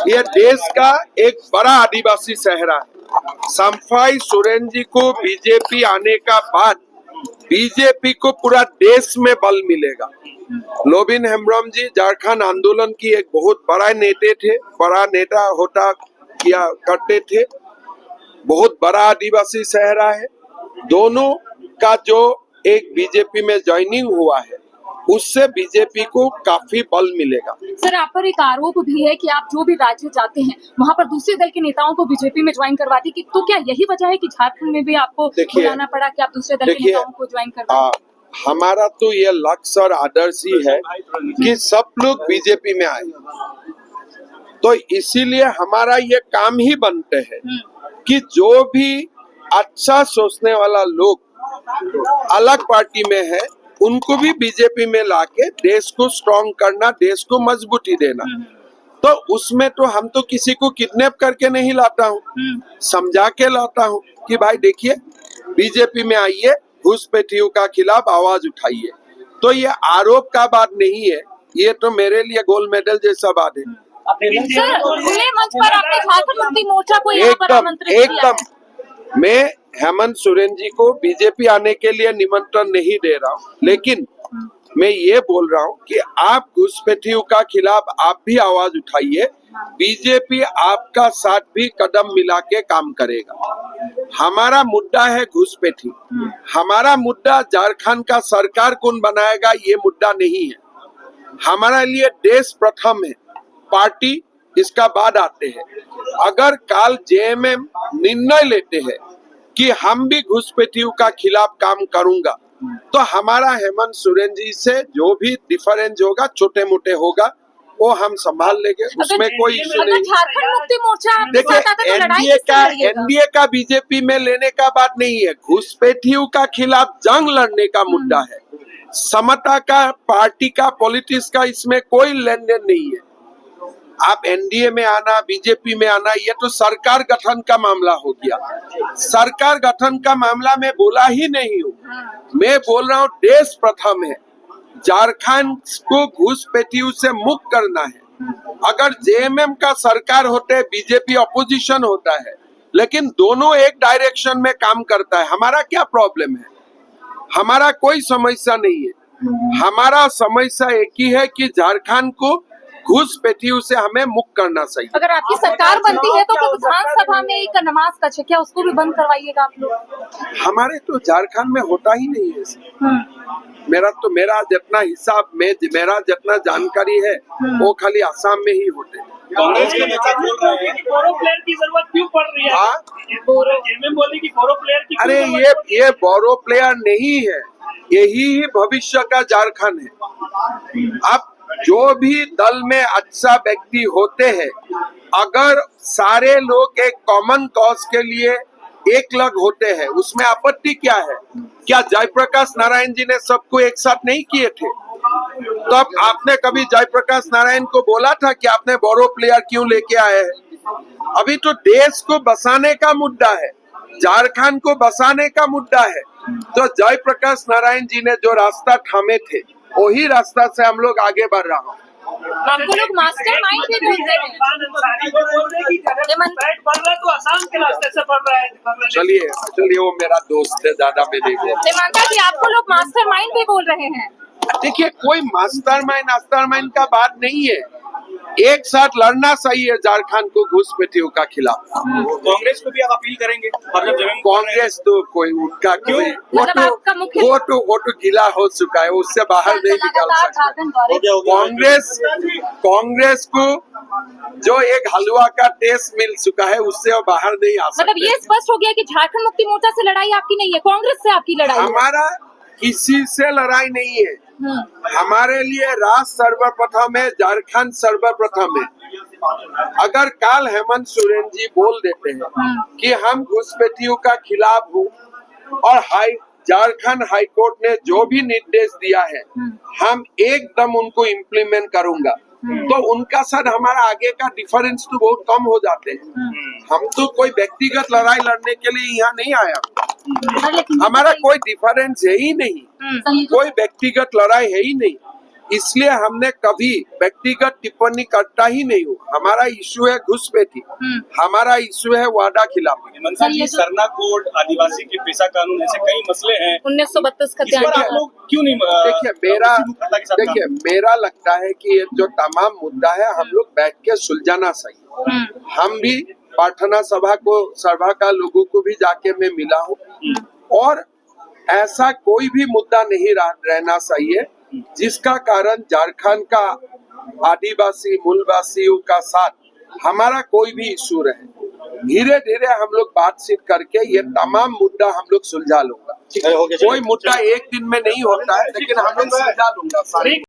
ये देश का एक बड़ा आदिवासी सहरा है। संफाई सोरेन जी को बीजेपी आने का बाद बीजेपी को पूरा देश में बल मिलेगा। लोबिन हेम्ब्रम जी झारखंड आंदोलन की एक बहुत बड़ा नेता होता किया करते थे। बहुत बड़ा आदिवासी सहरा है। दोनों का जो एक बीजेपी में ज्वाइनिंग हुआ है उससे बीजेपी को काफी बल मिलेगा। सर, आप पर एक आरोप भी है कि आप जो भी राज्य जाते हैं वहां पर दूसरे दल के नेताओं को बीजेपी में ज्वाइन करवाती कि तो क्या यही वजह है कि झारखंड में भी आपको बुलाना पड़ा कि आप दूसरे दल के नेताओं को ज्वाइन करवाएं? हमारा तो ये लक्ष्य और आदर्श ही है कि सब लोग बीजेपी में आए। तो इसीलिए हमारा ये काम ही बनते हैं कि जो भी अच्छा सोचने वाला लोग अलग पार्टी में है उनको भी बीजेपी में लाके देश को स्ट्रॉन्ग करना, देश को मजबूती देना। तो उसमें तो हम तो किसी को किडनैप करके नहीं लाता हूँ, समझा के लाता हूँ कि भाई देखिए बीजेपी में आइए, घुसपैठियों का खिलाफ आवाज उठाइए। तो ये आरोप का बात नहीं है, ये तो मेरे लिए गोल्ड मेडल जैसा बात है। सर, खुले मंच पर आपने झारखंड मुक्ति मोर्चा को यहाँ पर आमंत्रित किया है। मैं हेमंत सोरेन जी को बीजेपी आने के लिए निमंत्रण नहीं दे रहा हूँ, लेकिन मैं ये बोल रहा हूँ कि आप घुसपैठियों का खिलाफ आप भी आवाज उठाइए। बीजेपी आपका साथ भी कदम मिला के काम करेगा। हमारा मुद्दा है घुसपैठी, हमारा मुद्दा झारखंड का सरकार कौन बनाएगा ये मुद्दा नहीं है। हमारा लिए देश प्रथम है, पार्टी इसका बाद आते हैं। अगर काल जेएमएम निर्णय लेते हैं कि हम भी घुसपैठियों का खिलाफ काम करूंगा तो हमारा हेमंत सोरेन जी से जो भी डिफरेंस होगा, छोटे मोटे होगा, वो हम संभाल लेंगे, उसमें कोई इश्यू नहीं। झारखंड मुक्ति मोर्चा देखिए एनडीए का बीजेपी में लेने का बात नहीं है, घुसपैठियों का खिलाफ जंग लड़ने का मुद्दा है। समता का, पार्टी का, पॉलिटिक्स का इसमें कोई लेन देन नहीं है। आप एनडीए में आना, बीजेपी में आना, ये तो सरकार गठन का मामला हो गया। सरकार गठन का मामला मैं बोला ही नहीं हूँ, मैं बोल रहा हूँ देश प्रथम है। झारखंड को घुसपैठियों से मुक्त करना है। अगर जेएमएम का सरकार होते, बीजेपी अपोजिशन होता है, लेकिन दोनों एक डायरेक्शन में काम करता है। हमारा क्या प्रॉब्लम है? हमारा कोई समस्या नहीं है। हमारा समस्या एक ही है कि झारखंड को घुसपैठियों से हमें मुक्त करना चाहिए। अगर आपकी सरकार बनती है तो विधानसभा में एक नमाज का क्या उसको भी बंद करवाइएगा आप लोग? हमारे तो झारखंड में होता ही नहीं है। मेरा जितना हिसाब में, मेरा जितना जानकारी है वो खाली असम में ही होते हैं। कांग्रेस के नेता बोल रहे हैं कि बोरो प्लेयर की जरूरत क्यों पड़ रही है? बोले कि बोरो प्लेयर की। अरे ये बोरो प्लेयर नहीं है, यही भविष्य का झारखंड है। अब जो भी दल में अच्छा व्यक्ति होते हैं, अगर सारे लोग एक कॉमन कॉज के लिए एक लग होते हैं, उसमें आपत्ति क्या है? क्या जयप्रकाश नारायण जी ने सबको एक साथ नहीं किए थे? तो अब आपने कभी जयप्रकाश नारायण को बोला था कि आपने बोरो प्लेयर क्यों लेके आए हैं? अभी तो देश को बसाने का मुद्दा है, झारखंड को बसाने का मुद्दा है। तो जयप्रकाश नारायण जी ने जो रास्ता थामे थे वही रास्ता से हम लोग आगे बढ़ रहा हूँ। आपको लोग मास्टरमाइंड भी बोलते हैं। तो आसाम के रास्ते से पढ़ रहा है। चलिए वो मेरा दोस्त है, ज्यादा में नहीं बोलता। मानता कि आपको लोग मास्टरमाइंड भी बोल रहे हैं। देखिए कोई मास्टरमाइंड का बात नहीं है। एक साथ लड़ना चाहिए झारखंड को घुसपैठियों का खिलाफ। कांग्रेस को भी आप अपील करेंगे? कांग्रेस तो कोई उनका कोई वो तो गीला हो चुका है, उससे बाहर नहीं निकाल सकता। कांग्रेस को जो एक हलवा का टेस्ट मिल चुका है उससे वो बाहर नहीं आ सकता। मतलब ये स्पष्ट हो गया कि झारखंड मुक्ति मोर्चा से लड़ाई आपकी नहीं है, कांग्रेस से आपकी लड़ाई है। हमारा किसी से लड़ाई नहीं है। हमारे लिए राष्ट्र सर्वप्रथम है, झारखंड सर्वप्रथम है। अगर काल हेमंत सोरेन जी बोल देते हैं कि हम घुसपैठियों का खिलाफ हूँ और झारखंड हाईकोर्ट ने जो भी निर्देश दिया है हम एकदम उनको इम्प्लीमेंट करूंगा, तो उनका साथ हमारा आगे का डिफरेंस तो बहुत कम हो जाते हैं। हम तो कोई व्यक्तिगत लड़ाई लड़ने के लिए यहाँ नहीं आया, हमारा कोई डिफरेंस है ही नहीं, कोई व्यक्तिगत लड़ाई है ही नहीं। इसलिए हमने कभी व्यक्तिगत टिप्पणी करता ही नहीं हूँ। हमारा इश्यू है घुसपैठी, हमारा इश्यू है वादा खिलाफी। मनसा जी, सरना कोड, आदिवासी के पेशा कानून, ऐसे कई मसले हैं। 1932 का इस पर आप लोग क्यों नहीं देखिए मेरा लगता है कि ये जो तमाम मुद्दा है हम लोग बैठ के सुलझाना चाहिए। हम भी प्रार्थना सभा का लोगों को भी जाके मैं मिला हूँ और ऐसा कोई भी मुद्दा नहीं रहना चाहिए जिसका कारण झारखंड का आदिवासी मूलवासियों का साथ हमारा कोई भी इशू रहे। धीरे धीरे हम लोग बातचीत करके ये तमाम मुद्दा हम लोग सुलझा लूंगा। कोई मुद्दा एक दिन में नहीं होता है, लेकिन हम लोग सुलझा लूंगा।